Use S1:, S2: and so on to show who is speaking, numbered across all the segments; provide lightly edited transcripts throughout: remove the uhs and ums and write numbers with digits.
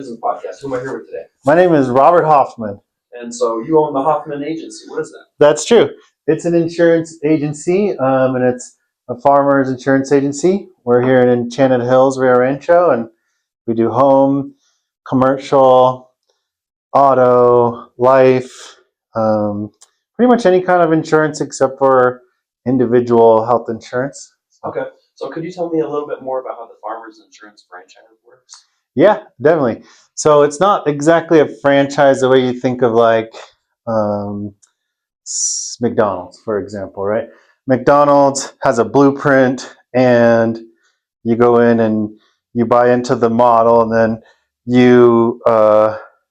S1: Business podcast. Who am I here with today?
S2: My name is Robert Hoffman.
S1: And so you own the Hoffman Agency. What is that?
S2: That's true. It's an insurance agency, and it's a farmer's insurance agency. We're here in Enchanted Hills, Rio Rancho, and we do home, commercial, auto, life, pretty much any kind of insurance except for individual health insurance.
S1: Okay. So could you tell me a little bit more about how the Farmers Insurance franchise works?
S2: Yeah, definitely. So it's not exactly a franchise the way you think of like um, McDonald's, for example, right? McDonald's has a blueprint, and you go in and you buy into the model, and then you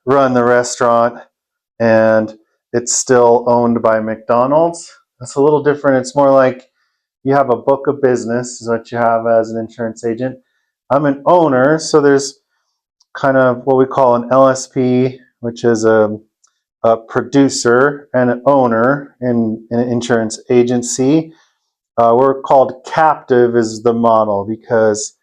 S2: run the restaurant, and it's still owned by McDonald's. It's a little different. It's more like you have a book of business, is what you have as an insurance agent. I'm an owner, so there's kind of what we call an LSP, which is a producer and an owner in an insurance agency. We're called captive is the model because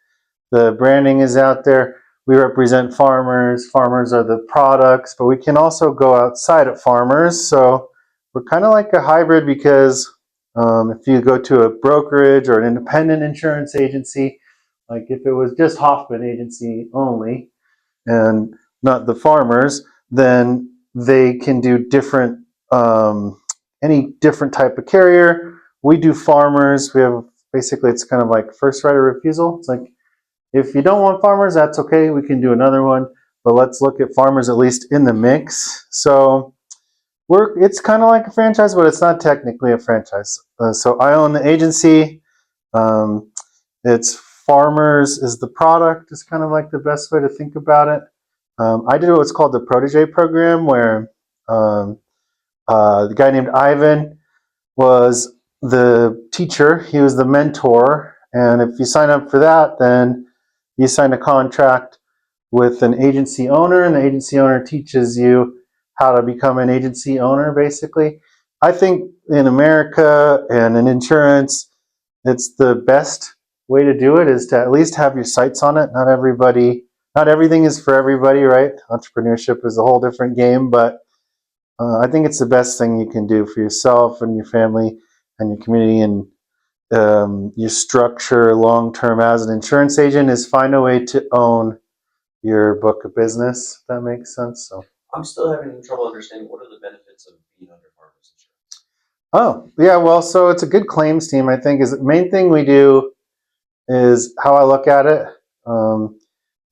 S2: the branding is out there. We represent farmers. Farmers are the products, but we can also go outside of farmers. So we're kind of like a hybrid because if you go to a brokerage or an independent insurance agency, like if it was just Hoffman Agency only and not the farmers, then they can do different, any different type of carrier. We do farmers. We have basically, it's kind of like first right of refusal. It's like, if you don't want farmers, that's okay. We can do another one, but let's look at farmers at least in the mix. So it's kind of like a franchise, but it's not technically a franchise. So I own the agency. It's farmers is the product. Is kind of like the best way to think about it. I did what's called the protege program, where the guy named Ivan was the teacher. He was the mentor, and if you sign up for that, then you sign a contract with an agency owner, and the agency owner teaches you how to become an agency owner, basically. I think in America and in insurance, it's the best way to do it is to at least have your sights on it. Not everything is for everybody, right? Entrepreneurship is a whole different game, but I think it's the best thing you can do for yourself and your family and your community, and your structure long term as an insurance agent is find a way to own your book of business. If that makes sense. So
S1: I'm still having trouble understanding what are the benefits of being under Farmers Insurance.
S2: oh yeah, well, so it's a good claims team. I think is the main thing we do is how I look at it,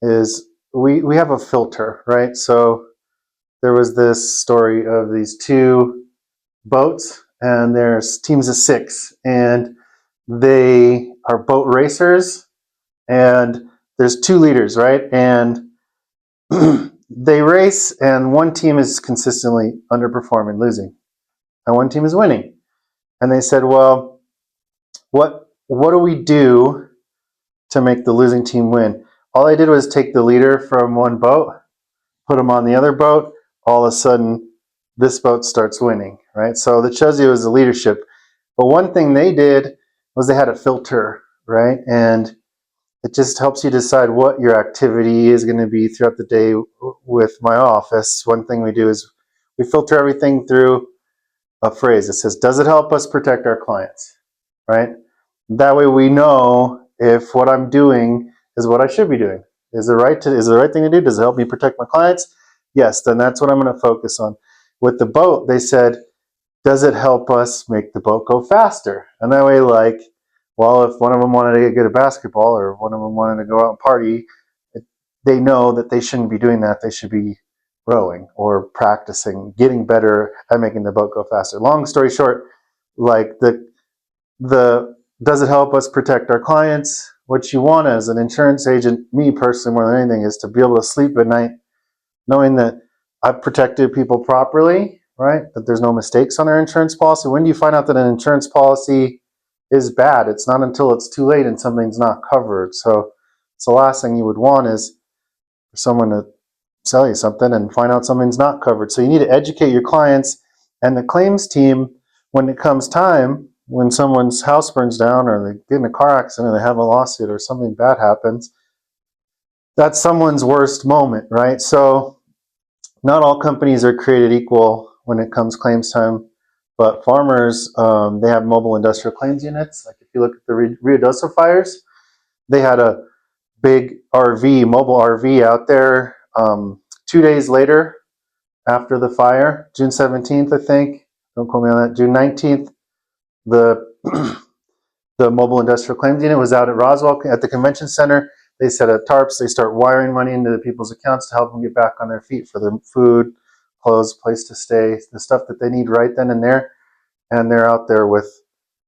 S2: is we have a filter, right? So there was this story of these two boats, and there's teams of six, and they are boat racers, and there's two leaders, right? And they race, and one team is consistently underperforming, losing, and one team is winning. And they said, well, what do we do to make the losing team win? All they did was take the leader from one boat, put him on the other boat. All of a sudden, this boat starts winning, right? So that shows you it was the leadership. But one thing they did was they had a filter, right? And it just helps you decide what your activity is going to be throughout the day. With my office, one thing we do is we filter everything through a phrase that says, does it help us protect our clients, right? That way we know if what I'm doing is what I should be doing. Is it the right thing to do? Does it help me protect my clients? Yes, then that's what I'm going to focus on. With the boat, they said, does it help us make the boat go faster? And that way, like, well, if one of them wanted to get good at basketball or one of them wanted to go out and party, they know that they shouldn't be doing that. They should be rowing or practicing, getting better at making the boat go faster. Long story short, like the does it help us protect our clients? What you want as an insurance agent, me personally more than anything, is to be able to sleep at night knowing that I've protected people properly, right? That there's no mistakes on their insurance policy. When do you find out that an insurance policy is bad? It's not until it's too late and something's not covered. So it's the last thing you would want is for someone to sell you something and find out something's not covered. So you need to educate your clients and the claims team when it comes time, when someone's house burns down or they get in a car accident or they have a lawsuit or something bad happens. that's someone's worst moment, right? So not all companies are created equal when it comes claims time, but farmers, they have mobile industrial claims units. Like if you look at the Rio Doce fires, they had a big RV, mobile RV out there 2 days later after the fire, June 17th, I think. Don't quote me on that. June 19th, the the mobile industrial claims unit was out at Roswell at the convention center. They set up tarps. They start wiring money into the people's accounts to help them get back on their feet for their food, clothes, place to stay, the stuff that they need right then and there. And they're out there with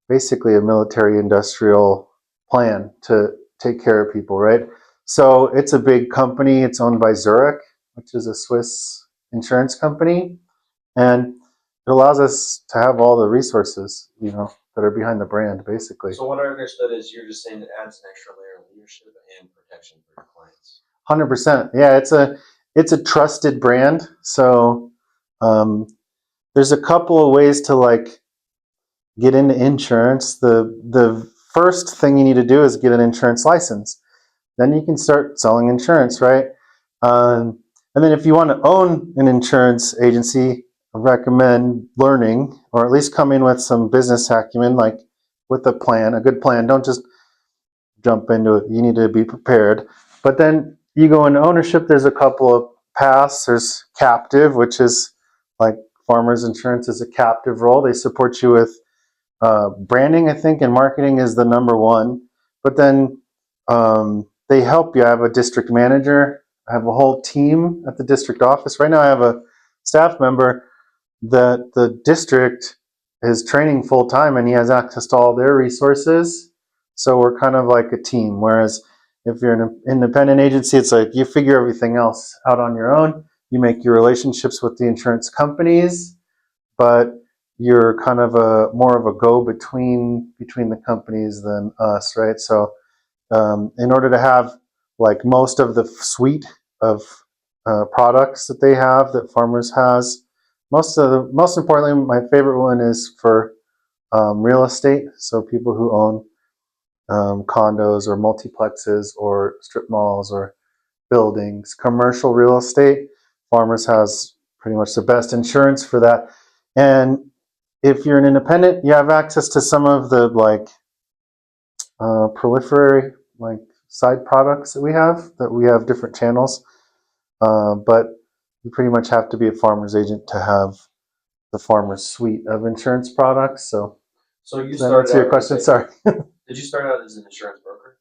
S2: basically a military industrial plan to take care of people, right? So it's a big company. It's owned by Zurich, which is a Swiss insurance company. And it allows us to have all the resources, that are behind the brand, basically.
S1: So what I understood is you're just saying it adds an extra layer of leadership and protection for your clients.
S2: 100%. Yeah, it's a trusted brand. So there's a couple of ways to get into insurance. The first thing you need to do is get an insurance license. Then you can start selling insurance, right? And then if you want to own an insurance agency, I recommend learning, or at least come in with some business acumen, like with a plan, a good plan. Don't just jump into it. You need to be prepared. But then you go into ownership. There's a couple of paths. There's captive, which is like Farmers Insurance is a captive role. They support you with branding, I think, and marketing is the number one. But then they help you. I have a district manager. I have a whole team at the district office. Right now I have a staff member that the district is training full time, and he has access to all their resources. So we're kind of like a team. Whereas if you're an independent agency, it's like you figure everything else out on your own. You make your relationships with the insurance companies, but you're kind of more of a go between the companies than us, right? So in order to have like most of the suite of products that they have, that Farmers has, most importantly, my favorite one is for real estate. So people who own condos or multiplexes or strip malls or buildings, commercial real estate, Farmers has pretty much the best insurance for that. And if you're an independent, you have access to some of the proliferary side products that we have different channels. But you pretty much have to be a farmer's agent to have the farmer's suite of insurance products. So
S1: you
S2: does that answer your question? Sorry.
S1: Did you start out as an insurance broker?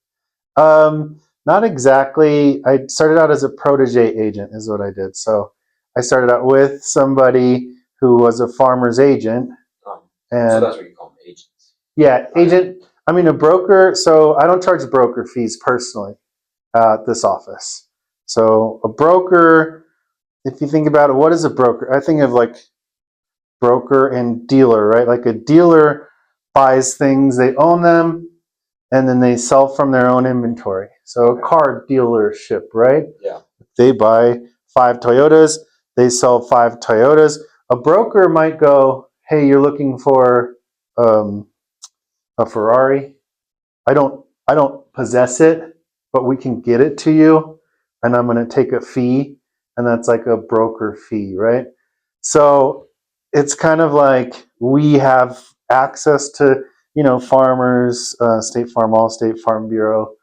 S2: Not exactly. I started out as a protege agent is what I did. So I started out with somebody who was a farmer's agent. And
S1: so that's what you call them, agents.
S2: Yeah, agent. I mean, a broker. So I don't charge broker fees personally at this office. So a broker, if you think about it, what is a broker? I think of like broker and dealer, right? Like a dealer buys things, they own them, and then they sell from their own inventory. So a car dealership, right?
S1: Yeah.
S2: They buy 5 Toyotas, they sell 5 Toyotas. A broker might go, hey, you're looking for a Ferrari. I don't possess it, but we can get it to you, and I'm going to take a fee, and that's like a broker fee, right? So it's kind of like we have access to, farmers, State Farm, Allstate, Farm Bureau,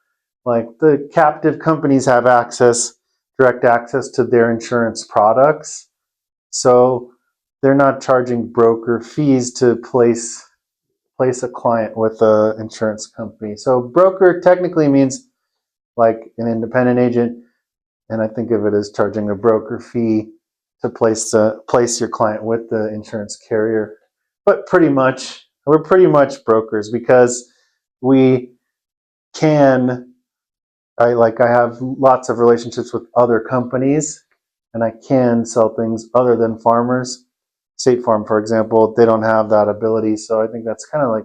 S2: like the captive companies have direct access to their insurance products. So they're not charging broker fees to place a client with an insurance company. So broker technically means like an independent agent, and I think of it as charging a broker fee to place your client with the insurance carrier. But we're pretty much brokers because we can. I have lots of relationships with other companies, and I can sell things other than farmers. State Farm, for example, they don't have that ability. So I think that's kind of like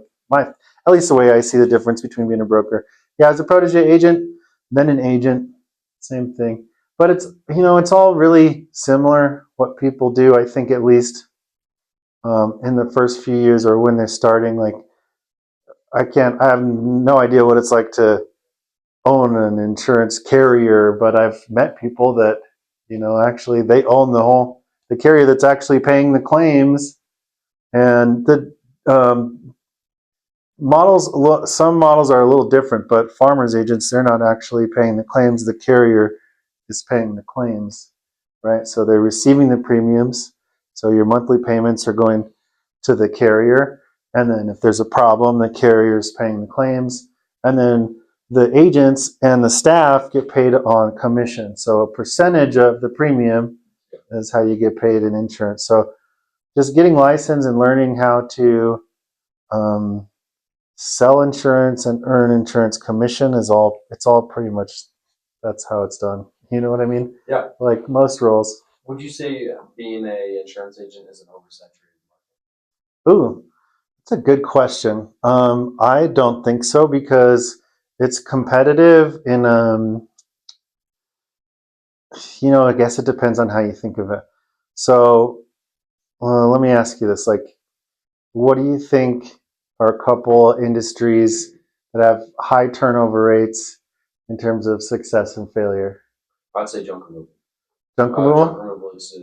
S2: at least the way I see the difference between being a broker. Yeah, as a protege agent, then an agent, same thing. But it's all really similar what people do. I think at least in the first few years or when they're starting, I have no idea what it's like to own an insurance carrier, but I've met people that, actually they own the carrier that's actually paying the claims. And the some models are a little different, but farmers agents, they're not actually paying the claims. The carrier is paying the claims, right? So they're receiving the premiums. So your monthly payments are going to the carrier. And then if there's a problem, the carrier is paying the claims. And then the agents and the staff get paid on commission. So a percentage of the premium is how you get paid in insurance. So just getting licensed and learning how to um, sell insurance and earn insurance commission it's all pretty much, that's how it's done. You know what I mean?
S1: Yeah.
S2: Like most roles.
S1: Would you say being a insurance agent is an oversaturated
S2: Ooh, that's a good question. I don't think so, because it's competitive in, I guess it depends on how you think of it. So let me ask you this, like, what do you think are a couple industries that have high turnover rates in terms of success and failure?
S1: market? I'd say junk removal.
S2: Junk
S1: Junk
S2: removal?
S1: removal is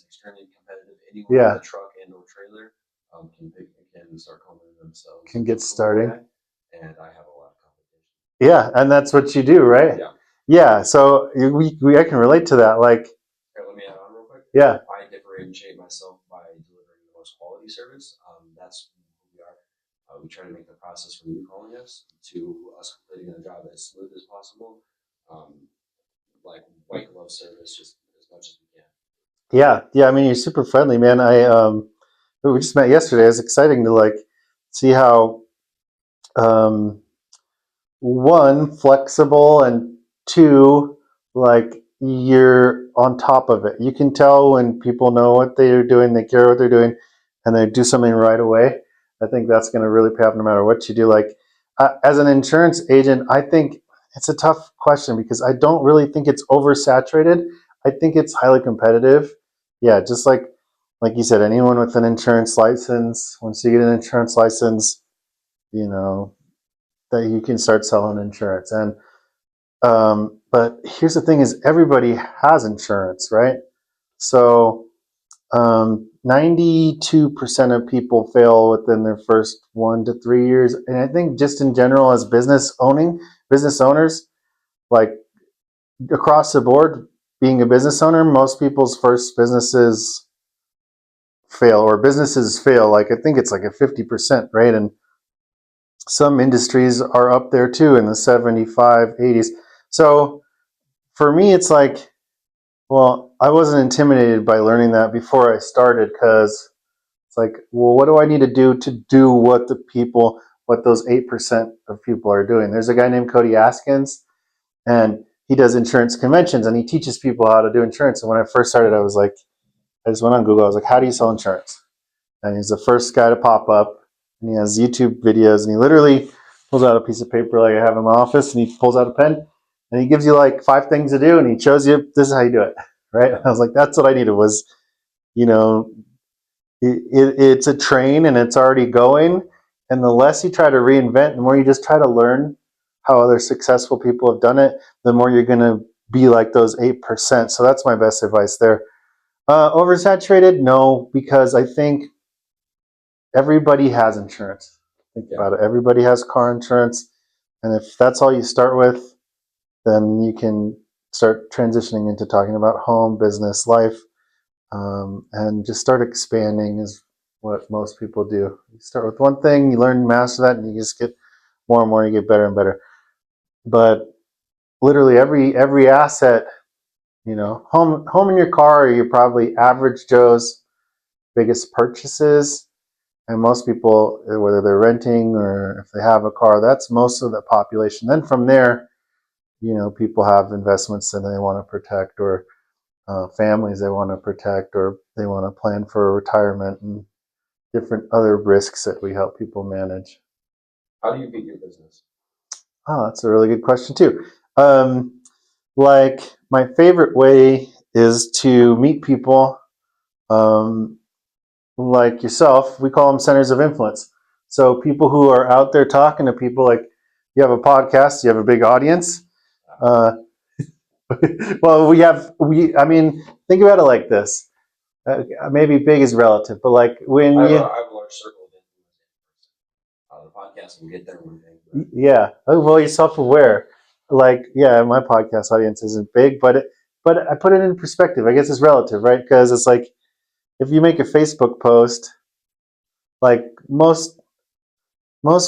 S1: extremely competitive. Anyone
S2: Yeah.
S1: with a truck and or trailer can start calling themselves.
S2: Can
S1: a
S2: get
S1: junk removal
S2: started.
S1: guy, and I have a lot of competition.
S2: Yeah, and that's what you do, right?
S1: Yeah.
S2: Yeah, so I can relate to that. Like,
S1: Here, let me add on real quick.
S2: yeah,
S1: I differentiate myself by delivering the most quality service. That's who we are. We try to make the process from you calling us to us completing the job as smooth as possible. Like white glove service, just as much as we can.
S2: yeah. I mean, you're super friendly, man. We just met yesterday. It's exciting to like see how um, one, flexible, and two, like you're on top of it. You can tell when people know what they're doing, they care what they're doing, and they do something right away. I think that's going to really pay off no matter what you do. Like, as an insurance agent, I think it's a tough question because I don't really think it's oversaturated. I think it's highly competitive. Yeah, just like you said, anyone with an insurance license, once you get an insurance license, you know, that you can start selling insurance. And but here's the thing: is everybody has insurance, right? So 92% of people fail within their first 1 to 3 years. And I think just in general, as business owners, like across the board, being a business owner, most people's first businesses fail, or businesses fail. Like I think it's like a 50%, right? And some industries are up there too in the 75, 80s. So for me, it's like, well, I wasn't intimidated by learning that before I started, because it's like, well, what do I need to do what those 8% of people are doing? There's a guy named Cody Askins, and he does insurance conventions, and he teaches people how to do insurance. And when I first started, I just went on Google. I was like, how do you sell insurance? And he's the first guy to pop up, and he has YouTube videos, and he literally pulls out a piece of paper like I have in my office, and he pulls out a pen, and he gives you like 5 things to do, and he shows you this is how you do it, right? I was like, that's what I needed was, you know, it's a train and it's already going, and the less you try to reinvent, the more you just try to learn how other successful people have done it, the more you're going to be like those 8%. So that's my best advice there. Oversaturated? No, because I think everybody has insurance. Think about it. Everybody has car insurance. And if that's all you start with, then you can start transitioning into talking about home, business, life, and just start expanding is what most people do. You start with one thing, you learn, master that, and you just get more and more, you get better and better. But literally every asset, home and your car are your probably average Joe's biggest purchases. And most people, whether they're renting or if they have a car, that's most of the population. Then from there, people have investments that they want to protect, or families they want to protect, or they want to plan for retirement and different other risks that we help people manage.
S1: How do you beat your business?
S2: Oh, that's a really good question too. Like my favorite way is to meet people, like yourself. We call them centers of influence. So people who are out there talking to people, like you have a podcast, you have a big audience. Well, I mean, think about it like this. Maybe big is relative, but like when
S1: I
S2: you,
S1: have a large circle of influence. The podcast will get there one day. But
S2: yeah, oh, well, you're self-aware. Like, yeah, my podcast audience isn't big, but I put it in perspective. I guess it's relative, right? Because it's like if you make a Facebook post, like most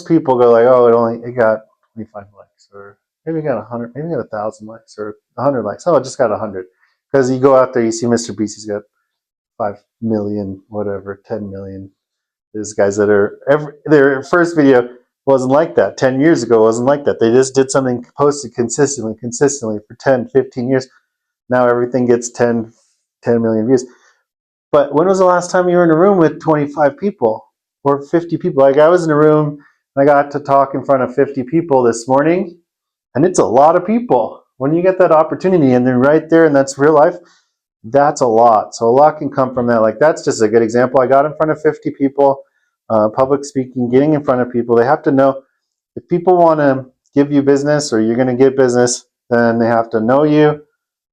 S2: people go like, oh, it got 25 likes, or maybe it got 100, maybe it got 1,000 likes, or 100 likes. Oh, it just got 100. Because you go out there, you see Mr. Beast, he's got 5 million, whatever, 10 million. There's guys that are their first video wasn't like that. 10 years ago wasn't like that. They just did something, posted consistently for 10, 15 years. Now everything gets 10 million views. But when was the last time you were in a room with 25 people or 50 people? Like I was in a room and I got to talk in front of 50 people this morning, and it's a lot of people. When you get that opportunity and they're right there and that's real life, that's a lot. So a lot can come from that. Like that's just a good example. I got in front of 50 people, public speaking, getting in front of people. They have to know if people want to give you business or you're going to get business, then they have to know you,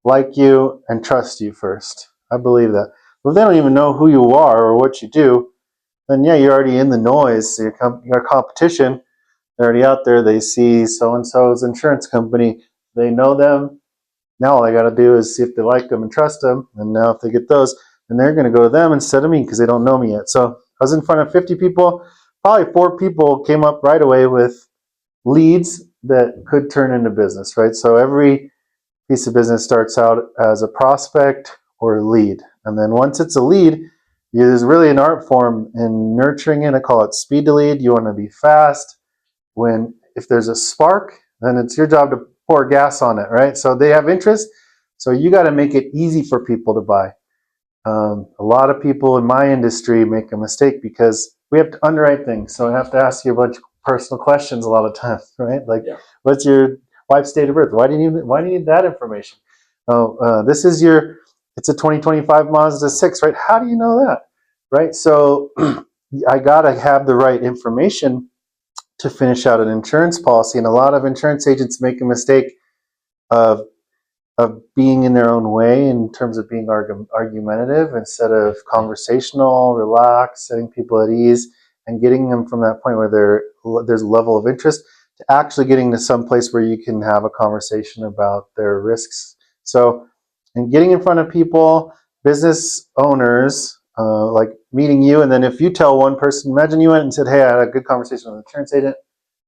S2: like you, and trust you first. I believe that. But if they don't even know who you are or what you do, then yeah, you're already in the noise. Your competition, they're already out there. They see so-and-so's insurance company. They know them. Now all I got to do is see if they like them and trust them. And now if they get those, then they're going to go to them instead of me because they don't know me yet. So I was in front of 50 people. Probably 4 people came up right away with leads that could turn into business, right? So every piece of business starts out as a prospect or a lead. And then once it's a lead, there's really an art form in nurturing it. I call it speed to lead. You want to be fast. If there's a spark, then it's your job to pour gas on it, right? So they have interest. So you got to make it easy for people to buy. A lot of people in my industry make a mistake because we have to underwrite things. So I have to ask you a bunch of personal questions a lot of times, right? Like,
S1: yeah,
S2: what's your wife's date of birth? Why do you need that information? Oh, it's a 2025 Mazda 6, right? How do you know that, right? So I got to have the right information to finish out an insurance policy. And a lot of insurance agents make a mistake of being in their own way in terms of being argumentative instead of conversational, relaxed, setting people at ease, and getting them from that point where there's a level of interest to actually getting to some place where you can have a conversation about their risks. So, and getting in front of people, business owners, like meeting you, and then if you tell one person, imagine you went and said, "Hey, I had a good conversation with an insurance agent.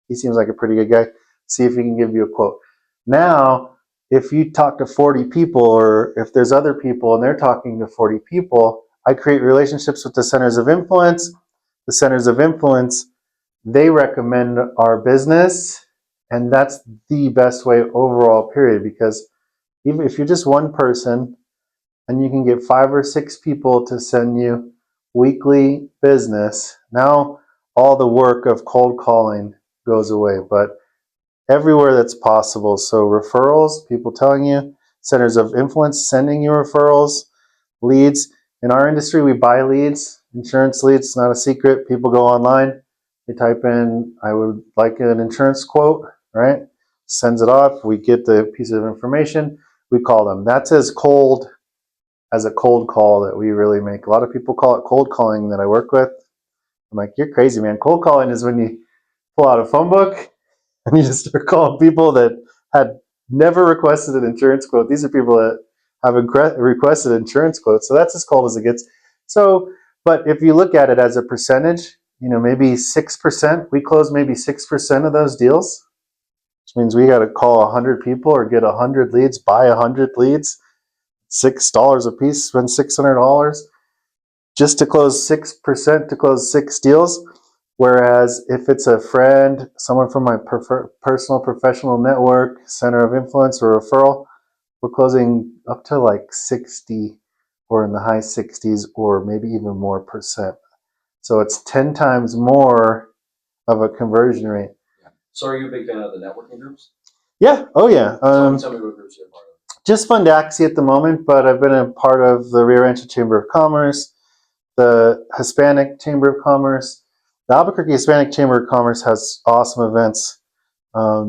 S2: He seems like a pretty good guy. See if he can give you a quote." Now, if you talk to 40 people, or if there's other people and they're talking to 40 people, I create relationships with the centers of influence. The centers of influence, they recommend our business, and that's the best way overall, period. Because even if you're just one person and you can get 5 or 6 people to send you weekly business, now all the work of cold calling goes away. But everywhere that's possible. So referrals, people telling you, centers of influence sending you referrals, leads. In our industry, we buy leads, insurance leads. It's not a secret. People go online, they type in, "I would like an insurance quote," right? Sends it off. We get the piece of information. We call them. That's as cold as a cold call that we really make. A lot of people call it cold calling that I work with. I'm like, "You're crazy, man. Cold calling is when you pull out a phone book and you just start calling people that had never requested an insurance quote." These are people that have requested insurance quotes. So that's as cold as it gets. So, but if you look at it as a percentage, maybe 6%, we close maybe 6% of those deals, which means we got to call 100 people or get 100 leads, buy 100 leads, $6 a piece, spend $600 just to close 6%, to close 6 deals. Whereas if it's a friend, someone from my personal professional network, center of influence, or referral, we're closing up to like 60 or in the high 60s or maybe even more percent. So it's 10 times more of a conversion rate.
S1: yeah. So are you a big fan of the networking groups?
S2: Yeah. Oh, yeah.
S1: Tell me what groups you're a part of.
S2: Just Fundaxi at the moment, but I've been a part of the Rio Rancho Chamber of Commerce, the Hispanic Chamber of Commerce. The Albuquerque Hispanic Chamber of Commerce has awesome events.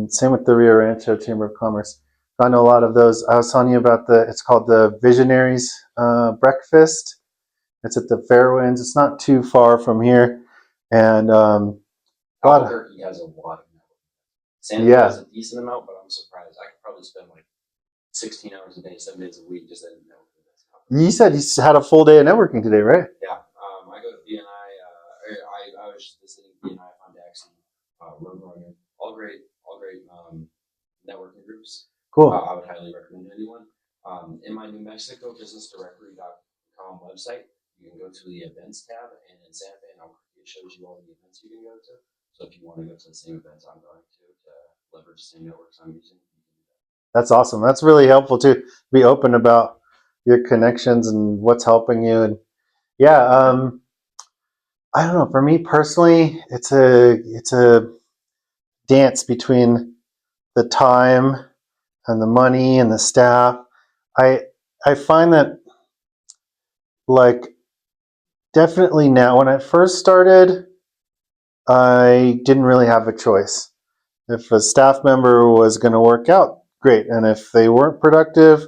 S2: Same with the Rio Rancho Chamber of Commerce. I know a lot of those. I was telling you about it's called the Visionaries Breakfast. It's at the Fairwinds. It's not too far from here. And a lot of,
S1: Albuquerque has a lot of networking. Santa Fe
S2: yeah.
S1: has a decent amount, but I'm surprised. I could probably spend like 16 hours a day, 7 days a week just at networking.
S2: You said you had a full day of networking today, right?
S1: Yeah. I go to BNI. I was just visiting BNI, Fondaxi, Roadrunner, all great networking groups.
S2: Cool.
S1: I would highly recommend to anyone. In my New Mexico businessdirectory.com website, you can go to the events tab, and in Santa Fe and Albuquerque, it shows you all the events you can go to. So if you want to go to the same events I'm going to leverage the same networks I'm using, you can do that.
S2: That's awesome. That's really helpful to be open about your connections and what's helping you. And yeah, I don't know. For me personally, it's a dance between the time and the money and the staff. I I find that, like, definitely now, when I first started, I didn't really have a choice. If a staff member was going to work out, great. And if they weren't productive,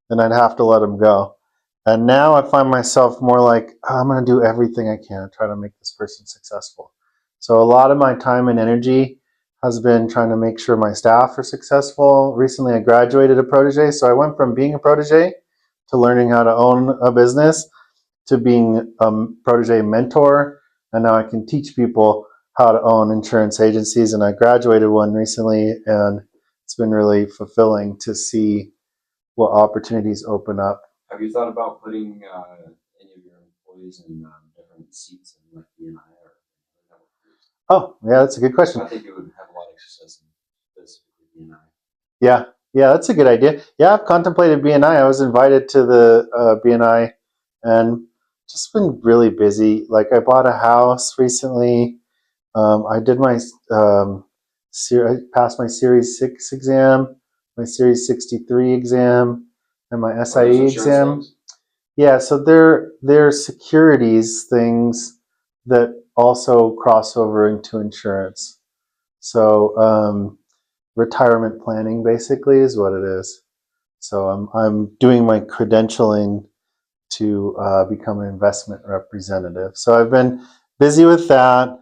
S2: then I'd have to let them go. And now I find myself more like, oh, I'm going to do everything I can to try to make this person successful. So a lot of my time and energy has been trying to make sure my staff are successful. Recently, I graduated a protege. So I went from being a protege to learning how to own a business to being a protege mentor. And now I can teach people how to own insurance agencies. And I graduated one recently, and it's been really fulfilling to see what opportunities open up.
S1: Have you thought about putting any of your employees in different seats in like BNI or network groups?
S2: Oh, yeah, that's a good question.
S1: I think you would have a lot of success in specifically BNI.
S2: Yeah, that's a good idea. Yeah, I've contemplated BNI. I was invited to the BNI and just been really busy. Like, I bought a house recently. I did I passed my Series 6 exam, my Series 63 exam, and my SIE exam.
S1: Things?
S2: Yeah, so they're securities things that also cross over into insurance. So retirement planning basically is what it is. So I'm doing my credentialing to become an investment representative. So I've been busy with that,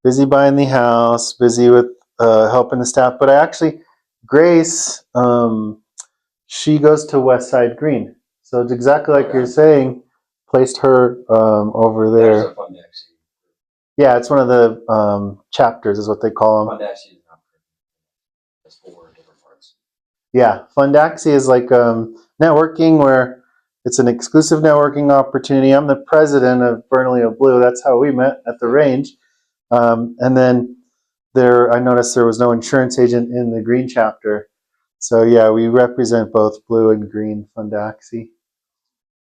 S2: busy buying the house, busy with helping the staff. But Grace, she goes to West Side Green. So it's exactly like you're saying, placed her over there.
S1: There's a Fondaxi.
S2: Yeah, it's one of the chapters is what they call them.
S1: Fondaxi is not There's 4 different parts.
S2: Yeah, Fundaxi is like networking where it's an exclusive networking opportunity. I'm the president of Bernalillo Blue. That's how we met at the range. And then I noticed there was no insurance agent in the green chapter. So yeah, we represent both blue and green Fundaxi.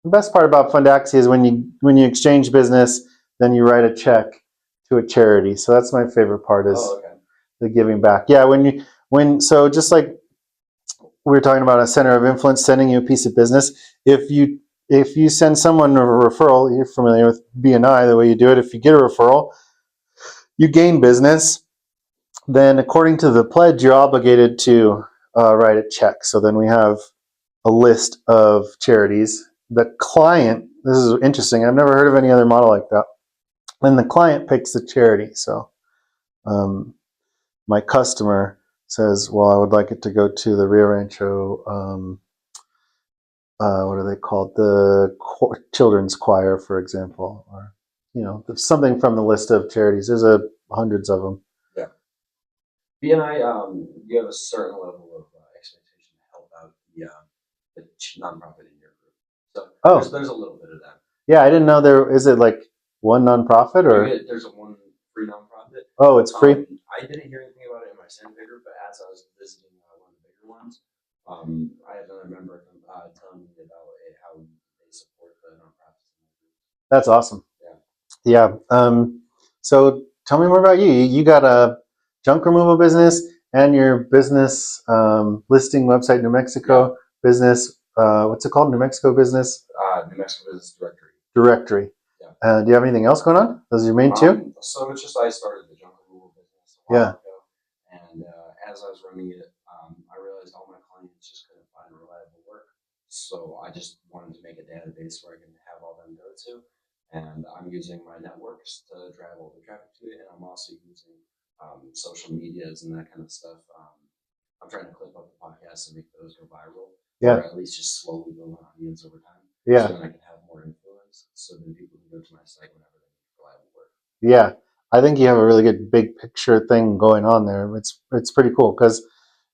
S2: The best part about Fundaxi is when you exchange business, then you write a check to a charity. So that's my favorite part is the giving back. Yeah, so just like we were talking about a center of influence sending you a piece of business. If you send someone a referral, you're familiar with BNI, the way you do it. If you get a referral, you gain business. Then, according to the pledge, you're obligated to write a check. So then we have a list of charities. The client, this is interesting. I've never heard of any other model like that. Then the client picks the charity. So my customer says, well, I would like it to go to the Rio Rancho, what are they called? The children's choir, for example, or something from the list of charities. There's hundreds of them.
S1: Yeah. BNI, you have a certain level of expectation to help out the nonprofit in your group. So there's a little bit of that.
S2: Yeah, I didn't know is it like one nonprofit or
S1: there's a one free nonprofit.
S2: Oh, it's free.
S1: I didn't hear anything about it in my Santa Fe group, but as I was visiting one of the bigger ones, I had another member telling me about how they support the nonprofits.
S2: That's awesome.
S1: Yeah.
S2: So tell me more about you. You got a junk removal business and your business listing website, New Mexico business. What's it called? New Mexico Business.
S1: New Mexico Business
S2: Directory.
S1: Yeah.
S2: Do you have anything else going on? Those are your main two?
S1: So it's just I started the junk removal business a while ago, and as I was running it, I realized all my clients just couldn't So I just wanted to make a database where I can have all them go to. And I'm using my networks to drive all the traffic to it. And I'm also using social medias and that kind of stuff. I'm trying to clip up the podcasts and make those go viral.
S2: Yeah.
S1: Or at least just slowly build an audience over time.
S2: Yeah.
S1: So then I can have more influence. So then people can go to my site whenever they need reliable work.
S2: Yeah. I think you have a really good big picture thing going on there. It's pretty cool because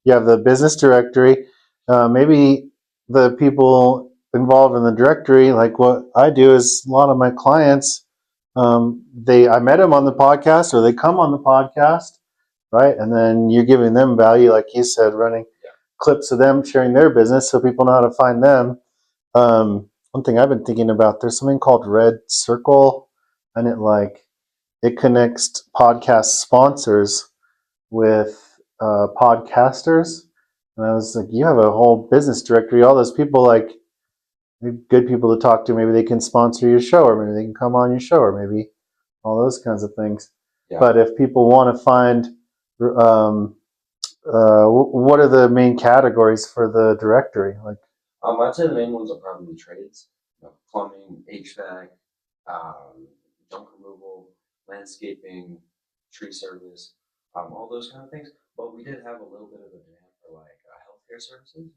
S2: you have the business directory. Maybe the people involved in the directory, like what I do, is a lot of my clients. I met them on the podcast, or they come on the podcast, right? And then you're giving them value, like you said, running clips of them sharing their business, so people know how to find them. One thing I've been thinking about, there's something called Red Circle, and it connects podcast sponsors with podcasters. And I was like, you have a whole business directory, all those people, like good people to talk to. Maybe they can sponsor your show, or maybe they can come on your show, or maybe all those kinds of things. Yeah. But if people want to find, what are the main categories for the directory? Like,
S1: I'd say the main ones are probably trades, plumbing, HVAC, junk removal, landscaping, tree service, all those kind of things. But we did have a little bit of a demand for healthcare services.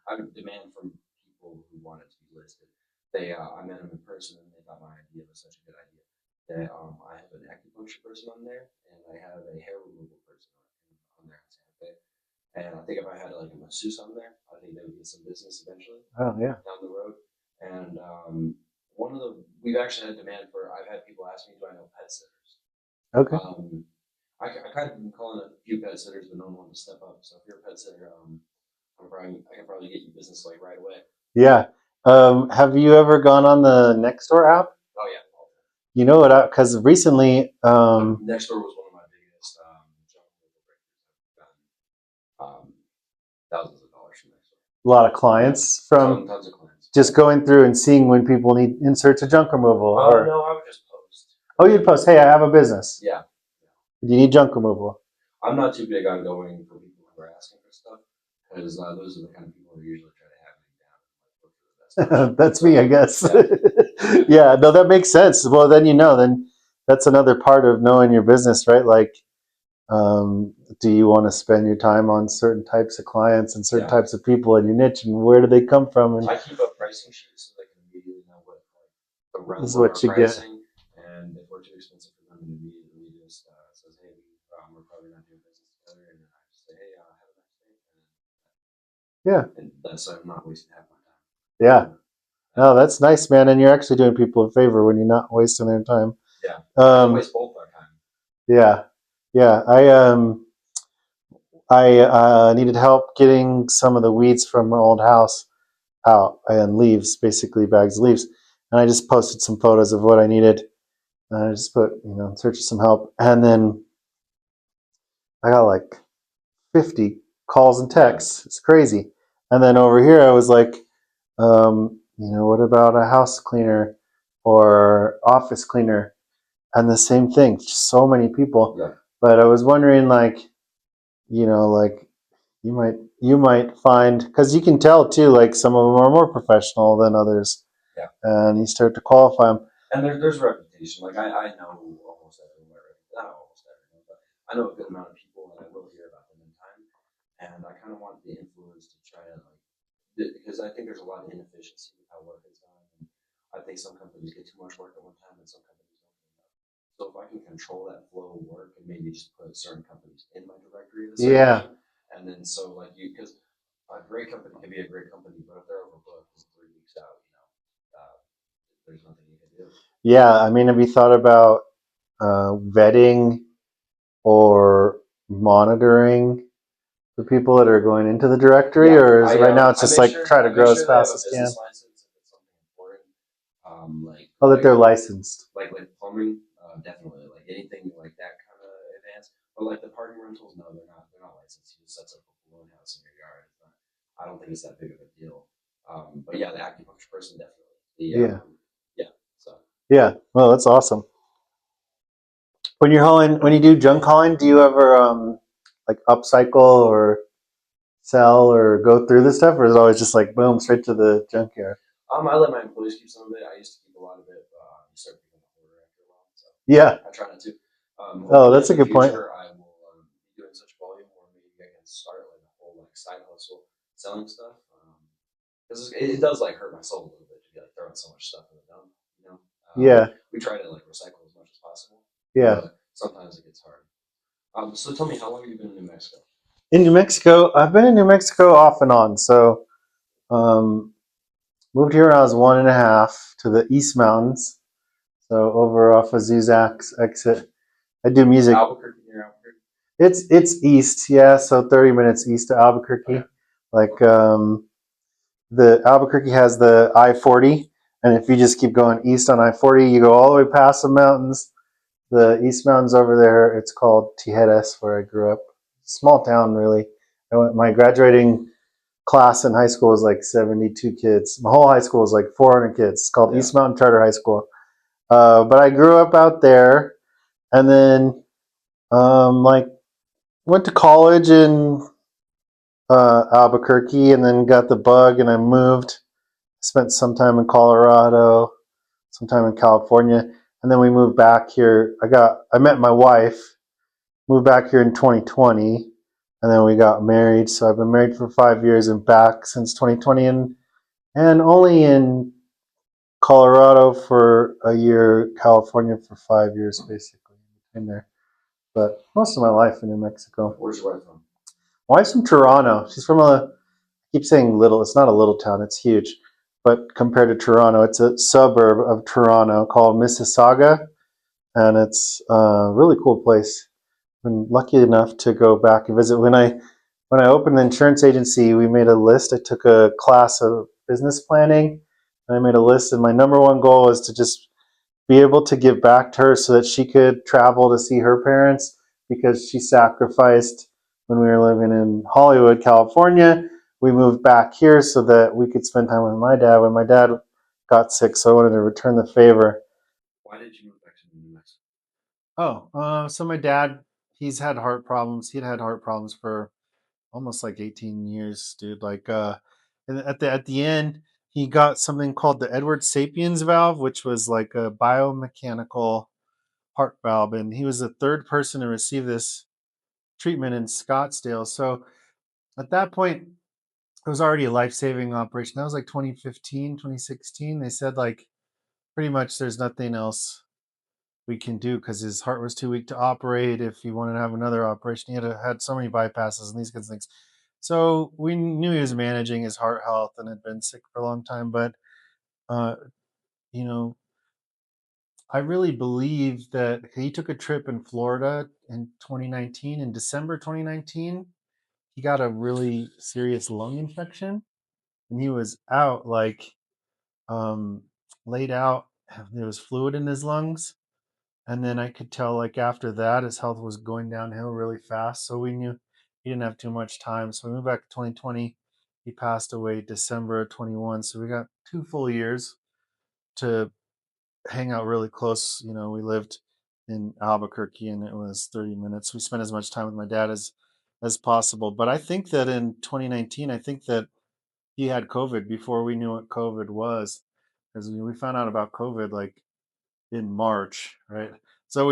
S1: I have demand from people who wanted to be listed. I met them in person and they thought my idea was such a good idea that I have an acupuncture person on there and I have a hair removal person on there in Santa Fe. And I think if I had like a masseuse on there, I think they would get some business eventually.
S2: Oh yeah,
S1: down the road. And we've actually had demand for. I've had people ask me, do I know pet sitters?
S2: Okay.
S1: I kind of been calling a few pet sitters, but no one wanted to step up. So if you're a pet sitter, I can probably get you business like right away.
S2: Yeah. Have you ever gone on the Nextdoor app?
S1: Oh yeah.
S2: You know what? Because recently,
S1: Nextdoor was one of my biggest junk breakers. I've gotten thousands of dollars from Nextdoor.
S2: A lot of clients from
S1: tons of clients.
S2: Just going through and seeing when people need inserts of junk removal.
S1: No, I would just post.
S2: Oh, you'd post, hey, I have a business.
S1: Yeah.
S2: Do you need junk removal?
S1: I'm not too big on going for people who are asking for stuff because those are the kind of people who usually try to have me down.
S2: That's me, I guess. Yeah, no, that makes sense. Well, then that's another part of knowing your business, right? Like, do you want to spend your time on certain types of clients and certain types of people in your niche, and where do they come from? And
S1: I keep up pricing sheets so they can immediately know what the realm
S2: is what you
S1: pricing, and if we're too expensive for them, immediately just says, hey, we're probably not doing business together, and then I just say, hey, have a nice day, and that's I'm not wasting half my time.
S2: Yeah. No, that's nice, man. And you're actually doing people a favor when you're not wasting their time.
S1: Yeah. Waste both our time.
S2: Yeah. Yeah. I needed help getting some of the weeds from my old house out, and leaves, basically bags of leaves. And I just posted some photos of what I needed. And I just put, in search of some help. And then I got like 50 calls and texts. It's crazy. And then over here, I was like, what about a house cleaner or office cleaner? And the same thing, just so many people.
S1: Yeah.
S2: But I was wondering, you might find, because you can tell too, like some of them are more professional than others.
S1: Yeah.
S2: And you start to qualify them.
S1: And there's reputation. Like I know almost everyone, not almost everyone, but I know a good amount of people, and I will hear about them in time. And I kind of want the influence to try to because I think there's a lot of inefficiency with how work is done. And I think some companies get too much work at one time, and some companies don't get enough. So if I can control that flow of work and maybe just put certain companies in my directory at a certain time, and then because a great company can be a great company, but if they're overbooked 3 weeks out, there's nothing you can do.
S2: Yeah, I mean, have you thought about vetting or monitoring the people that are going into the directory, or right now it's just try to grow as fast as can?
S1: License, if it's something important,
S2: that they're licensed.
S1: Like plumbing, definitely. Like anything like that kind of advanced. But like the parking rentals, no, they're not. They're not licensed. You just set up a balloon house in your yard. I don't think it's that big of a deal. But yeah, the acupuncture person definitely.
S2: Yeah. Well, that's awesome. When you do junk hauling, do you ever upcycle or sell or go through this stuff, or is it always just like boom, straight to the junkyard?
S1: I let my employees keep some of it. I used to keep a lot of it, but you start picking up order after a while, so
S2: Yeah.
S1: I try not to.
S2: Oh,
S1: Hopefully
S2: that's
S1: in
S2: a
S1: the
S2: good point.
S1: future, I will be doing such volume where maybe I can start like a whole like side hustle selling stuff. Because it does like hurt my soul a little bit to be like throwing so much stuff in the dump. You know,
S2: Yeah.
S1: we try to like recycle as much as possible,
S2: Yeah.
S1: but sometimes it gets hard. So tell me, how long have you been in New Mexico?
S2: In New Mexico, I've been in New Mexico off and on. So, um, moved here when I was 1.5 to the East Mountains. So over off of Zuzak's exit. I do
S1: Is
S2: music.
S1: Albuquerque near Albuquerque?
S2: It's east, yeah. So 30 minutes east of Albuquerque.
S1: Okay.
S2: Like the Albuquerque has the I-40, and if you just keep going east on I-40, you go all the way past the mountains. The East Mountains over there. It's called Tijeras, where I grew up. Small town, really. My graduating class in high school was like 72 kids. My whole high school was like 400 kids. It's called East Mountain Charter High School. But I grew up out there, and then like went to college in Albuquerque, and then got the bug, and I moved. Spent some time in Colorado, some time in California, and then we moved back here. I met my wife, moved back here in 2020, and then we got married. So I've been married for 5 years and back since 2020, and only in Colorado for a year, California for 5 years, basically in there. But most of my life in New Mexico.
S1: Where's your wife from?
S2: My wife's from Toronto. She's from I keep saying little. It's not a little town. It's huge. But compared to Toronto, it's a suburb of Toronto called Mississauga, and it's a really cool place. Been lucky enough to go back and visit. When I opened the insurance agency, we made a list. I took a class of business planning, and I made a list. And my number one goal was to just be able to give back to her so that she could travel to see her parents, because she sacrificed when we were living in Hollywood, California. We moved back here so that we could spend time with my dad when my dad got sick. So I wanted to return the favor.
S1: Why did you move back to New Mexico?
S2: So my dad, he's had heart problems. He'd had heart problems for almost like 18 years, dude. Like and at the end, he got something called the Edward Sapiens valve, which was like a biomechanical heart valve, and he was the third person to receive this treatment in Scottsdale. So at that point, it was already a life-saving operation. That was like 2015, 2016. They said like pretty much there's nothing else we can do because his heart was too weak to operate. If he wanted to have another operation, he had so many bypasses and these kinds of things. So we knew he was managing his heart health and had been sick for a long time. But uh, you know, I really believe that he took a trip in Florida in 2019. In December 2019, he got a really serious lung infection, and he was out like um, laid out. There was fluid in his lungs, and then I could tell like after that his health was going downhill really fast. So we knew he didn't have too much time. So we moved back to 2020. He passed away December of 21. So we got 2 full years to hang out really close. We lived in Albuquerque, and it was 30 minutes. We spent as much time with my dad as possible. But I think that in 2019, I think that he had COVID before we knew what COVID was, because we found out about COVID like in March, right? So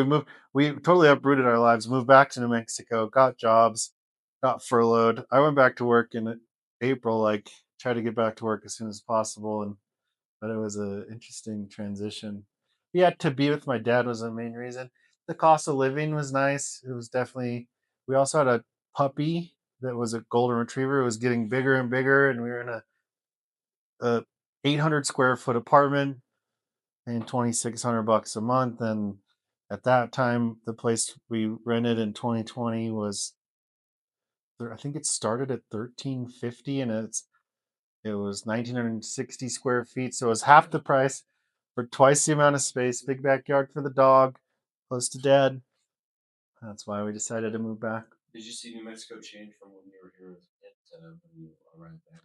S2: we totally uprooted our lives, moved back to New Mexico, got jobs, got furloughed. I went back to work in April, like tried to get back to work as soon as possible, and but it was an interesting transition. Yeah, to be with my dad was the main reason. The cost of living was nice. It was definitely. We also had a puppy that was a golden retriever. It was getting bigger and bigger, and we were in a 800 square foot apartment paying $2,600 a month. And at that time, the place we rented in 2020 was, I think it started at 1350, and it was 1960 square feet. So it was half the price for twice the amount of space, big backyard for the dog, close to dad. That's why we decided to move back.
S1: Did you see New Mexico change from when you were here as a kid to when you arrived back?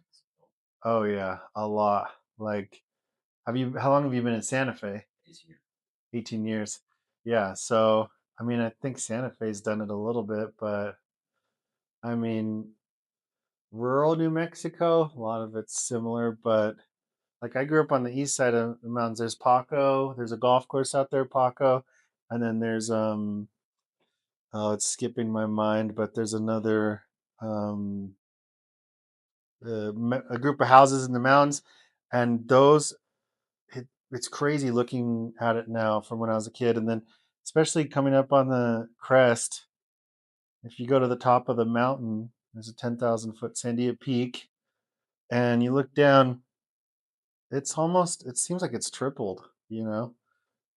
S2: Oh yeah, a lot. Like, how long have you been in Santa Fe?
S1: 18 years.
S2: 18 years. Yeah. So, I mean, I think Santa Fe's done it a little bit, but I mean, rural New Mexico. A lot of it's similar, but like I grew up on the east side of the mountains. There's Paco. There's a golf course out there, Paco, and then there's oh, it's skipping my mind, but there's another um a group of houses in the mountains, and those it's crazy looking at it now from when I was a kid, and then especially coming up on the crest. If you go to the top of the mountain, there's a 10,000 foot Sandia Peak, and you look down. It's almost. It seems like it's tripled.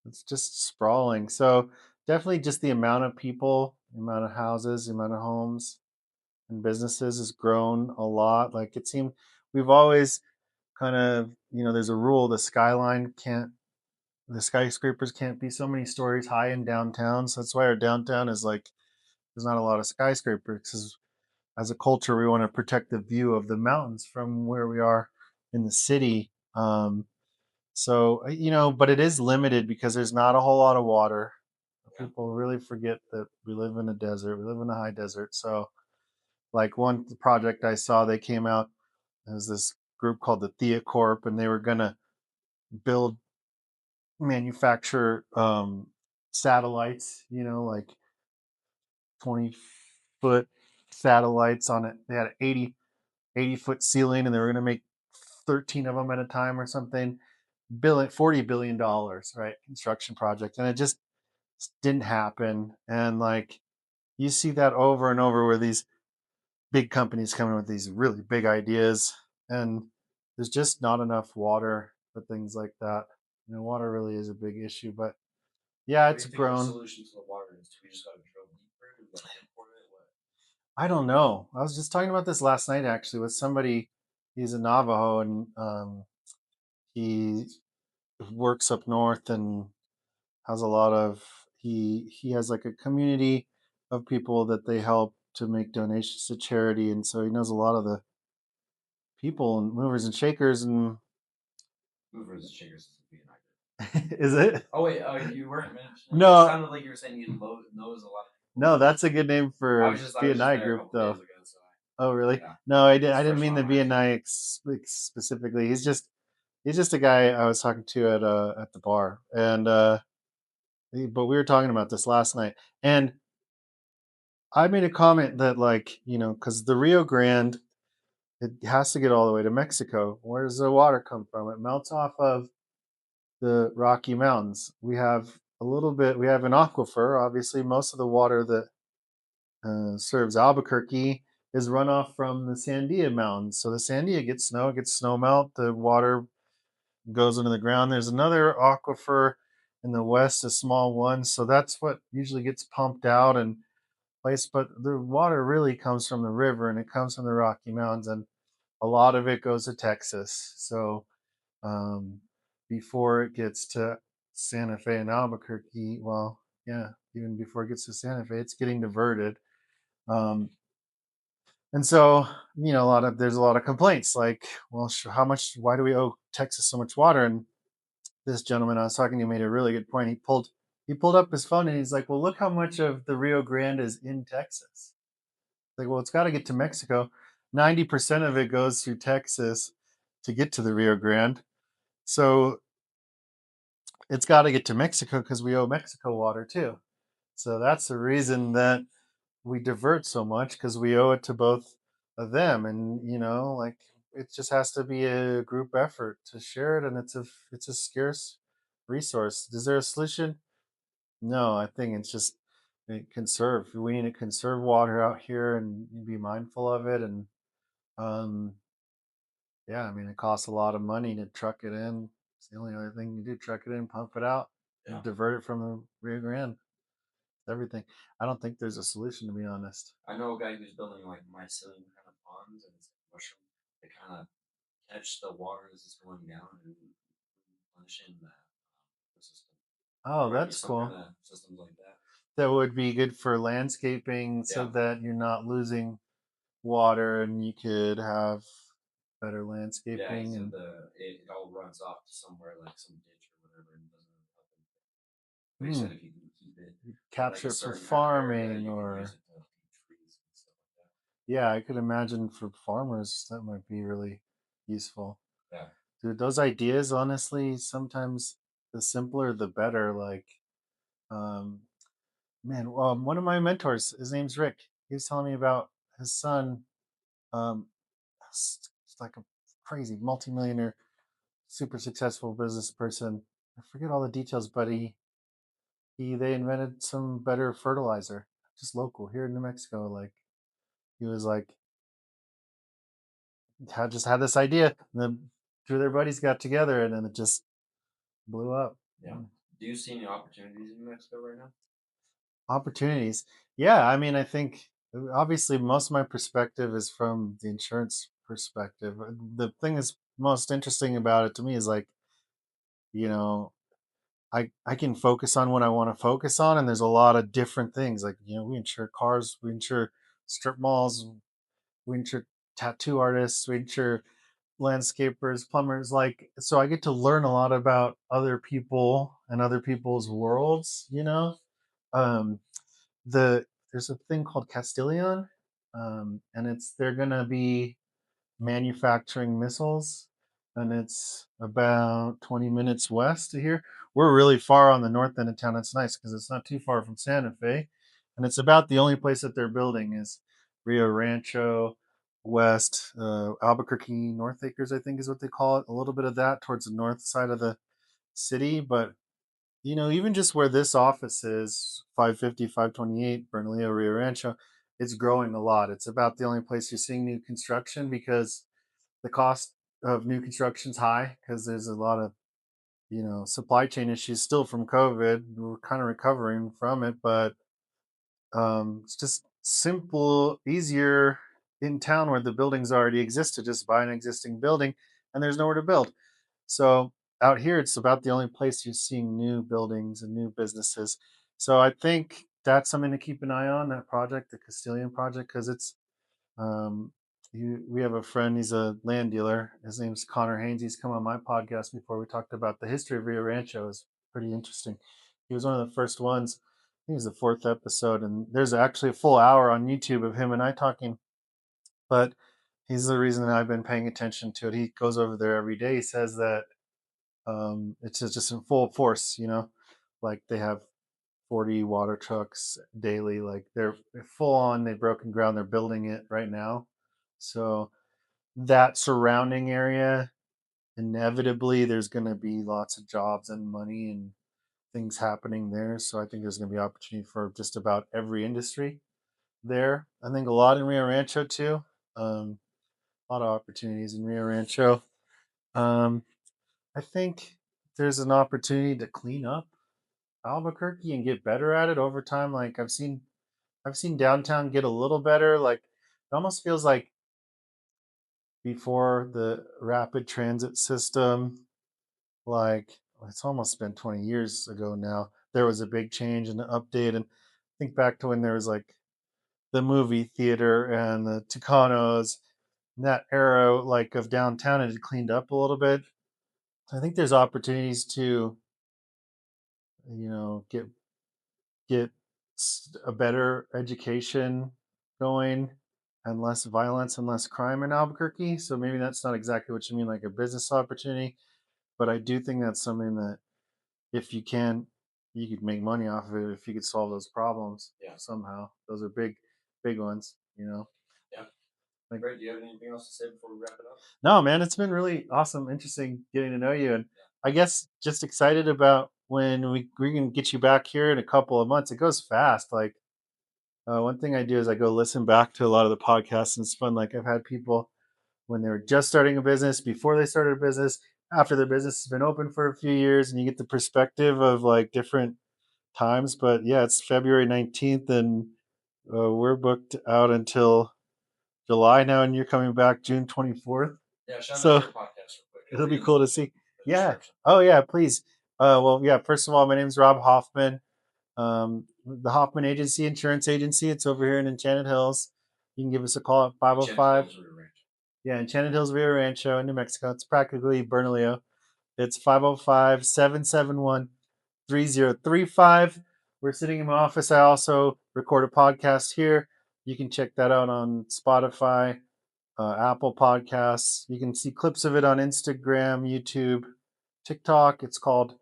S2: It's just sprawling. So definitely, just the amount of people, the amount of houses, the amount of homes and businesses has grown a lot. Like it seemed we've always kind of, there's a rule: the skyscrapers can't be so many stories high in downtown. So that's why our downtown is like there's not a lot of skyscrapers. Because as a culture, we want to protect the view of the mountains from where we are in the city. But it is limited because there's not a whole lot of water. People really forget that we live in a desert. We live in a high desert. So, like one project I saw, they came out. There's this group called the Thea Corp, and they were gonna build, manufacture satellites. Like 20-foot satellites on it. They had an 80-foot ceiling, and they were gonna make 13 of them at a time or something. $40 billion, right? Construction project, and it just didn't happen. And like you see that over and over where these big companies come in with these really big ideas, and there's just not enough water for things like that. Water really is a big issue, but yeah,
S1: What do
S2: it's
S1: you think the
S2: grown.
S1: solution to the water is? Do we just gotta drill deeper and like import it? What?
S2: I don't know. I was just talking about this last night actually with somebody. He's a Navajo, and he works up north and has a lot of he has like a community of people that they help to make donations to charity, and so he knows a lot of the people and movers and shakers. And
S1: Movers and shakers is being accurate.
S2: is it?
S1: Oh wait, you weren't mentioning. It
S2: No,
S1: sounded like you were saying he knows a lot of people.
S2: no, that's a good name for
S1: I was just
S2: BNI
S1: there a
S2: group
S1: couple days
S2: though.
S1: ago, so
S2: Oh really?
S1: yeah,
S2: No, I did.
S1: it's
S2: I didn't
S1: fresh
S2: mean
S1: on
S2: the
S1: my mind.
S2: BNI specifically. He's just a guy I was talking to at the bar, and but we were talking about this last night, and I made a comment that, like, because the Rio Grande, it has to get all the way to Mexico. Where does the water come from? It melts off of the Rocky Mountains. We have an aquifer. Obviously, most of the water that serves Albuquerque is runoff from the Sandia Mountains. So the Sandia gets snow melt, the water goes into the ground. There's another aquifer in the west, a small one. So that's what usually gets pumped out and placed. But the water really comes from the river, and it comes from the Rocky Mountains, and a lot of it goes to Texas. So um, before it gets to Santa Fe and Albuquerque, well, yeah, even before it gets to Santa Fe, it's getting diverted. Um, and so, there's a lot of complaints like, well, how much, why do we owe Texas so much water? And this gentleman I was talking to made a really good point. He pulled up his phone and he's like, well, look how much of the Rio Grande is in Texas. Like, well, it's got to get to Mexico. 90% of it goes through Texas to get to the Rio Grande. So it's got to get to Mexico because we owe Mexico water too. So that's the reason that we divert so much, because we owe it to both of them. And like, it just has to be a group effort to share it, and it's a scarce resource. Is there a solution? No, I think it's just conserve. We need to conserve water out here and be mindful of it. And um, yeah, I mean, it costs a lot of money to truck it in. It's the only other thing you do: truck it in, pump it out, and
S1: Yeah,
S2: divert it from the Rio Grande. Everything. I don't think there's a solution, to be honest.
S1: I know a guy who's building like mycelium kind of ponds, and it's like mushroom. They kind of catch the water as it's going down and replenishing the system. There
S2: Oh,
S1: might be
S2: that's
S1: some kind
S2: cool.
S1: of systems like that.
S2: That would be good for landscaping, so
S1: Yeah.
S2: that you're not losing water, and you could have better
S1: Yeah, he
S2: landscaping
S1: said
S2: and
S1: it all runs off to somewhere like some ditch or whatever, and doesn't really help anything. But he
S2: hmm,
S1: said if you can keep it in like
S2: capture
S1: a
S2: it for
S1: certain kind of area,
S2: farming,
S1: you can use
S2: or
S1: it to feed trees and stuff like that.
S2: Yeah, I could imagine for farmers that might be really useful.
S1: Yeah.
S2: Dude, those ideas, honestly, sometimes the simpler the better. Like, um, man, one of my mentors, his name's Rick. He was telling me about his son. Um, it's like a crazy multimillionaire, super successful business person. I forget all the details, but they invented some better fertilizer, just local here in New Mexico. Like he was like had just had this idea, and then two of their buddies got together, and then it just blew up.
S1: Yeah. Do you see any opportunities in New Mexico right now?
S2: Opportunities, yeah. I mean, I think obviously most of my perspective is from the insurance perspective. The thing that's most interesting about it to me is like, you know, I can focus on what I want to focus on, and there's a lot of different things. Like, we insure cars, we insure strip malls, we insure tattoo artists, we insure landscapers, plumbers. Like, so I get to learn a lot about other people and other people's worlds. Um, there's a thing called Castilian, and they're gonna be manufacturing missiles, and it's about 20 minutes west of here. We're really far on the north end of town. It's nice because it's not too far from Santa Fe, and it's about the only place that they're building is Rio Rancho West, Albuquerque North Acres, I think is what they call it. A little bit of that towards the north side of the city, but even just where this office is, 550, 528, Bernalillo, Rio Rancho, it's growing a lot. It's about the only place you're seeing new construction because the cost of new construction's high because there's a lot of supply chain issues still from COVID. We're kind of recovering from it, but it's just simple, easier in town where the buildings already exist to just buy an existing building and there's nowhere to build. So out here, it's about the only place you're seeing new buildings and new businesses. So I think that's something to keep an eye on, that project, the Castilian project, because um, we have a friend, he's a land dealer. His name's Connor Haynes. He's come on my podcast before. We talked about the history of Rio Rancho. It's pretty interesting. He was one of the first ones. I think it was the fourth episode, and there's actually a full hour on YouTube of him and I talking. But he's the reason that I've been paying attention to it. He goes over there every day. He says that it's just in full force. Like they have 40 water trucks daily. Like they're full on. They've broken ground. They're building it right now. So that surrounding area, inevitably, there's going to be lots of jobs and money and things happening there. So I think there's going to be opportunity for just about every industry there. I think a lot in Rio Rancho too. A lot of opportunities in Rio Rancho. Um, I think there's an opportunity to clean up Albuquerque and get better at it over time. Like I've seen downtown get a little better. Like it almost feels like before the rapid transit system, like it's almost been 20 years ago now, there was a big change and an update. And think back to when there was like the movie theater and the Tucanos, that era like of downtown, it had cleaned up a little bit. I think there's opportunities to get get a better education going and less violence and less crime in Albuquerque. So maybe that's not exactly what you mean, like a business opportunity, but I do think that's something that if you can, you could make money off of it if you could solve those problems.
S1: Yeah.
S2: Somehow. Those are big, big ones.
S1: Yeah.
S2: Like,
S1: Great. Do you have anything else to say before we wrap it up?
S2: no, man, it's been really awesome, interesting getting to know you, and I guess just excited about when we can get you back here in a couple of months. It goes fast. Like one thing I do is I go listen back to a lot of the podcasts, and it's fun. Like I've had people when they were just starting a business, before they started a business, after their business has been open for a few years, and you get the perspective of like different times. But yeah, it's February 19th, and we're booked out until July now, and you're coming back June 24th.
S1: Yeah, shout
S2: So
S1: out your podcast real quick.
S2: it'll be cool to see. Yeah. Oh yeah, please. Well, yeah. First of all, my name's Rob Hoffman. The Hoffman Agency, insurance agency. It's over here in Enchanted Hills. You can give us a call at 505. Yeah, Enchanted Hills, Rio Rancho in New Mexico. It's practically Bernalillo. It's 505-771-3035. We're sitting in my office. I also record a podcast here. You can check that out on Spotify, Apple Podcasts. You can see clips of it on Instagram, YouTube, TikTok. It's called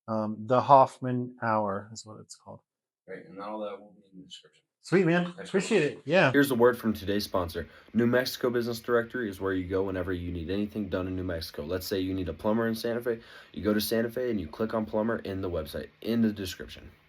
S2: The Hoffman Hour, is what it's called.
S1: Right, and all that will be in the description.
S2: Sweet, man. Appreciate it. Yeah.
S3: Here's a word from today's sponsor. New Mexico Business Directory is where you go whenever you need anything done in New Mexico. Let's say you need a plumber in Santa Fe. You go to Santa Fe and you click on plumber in the website, in the description.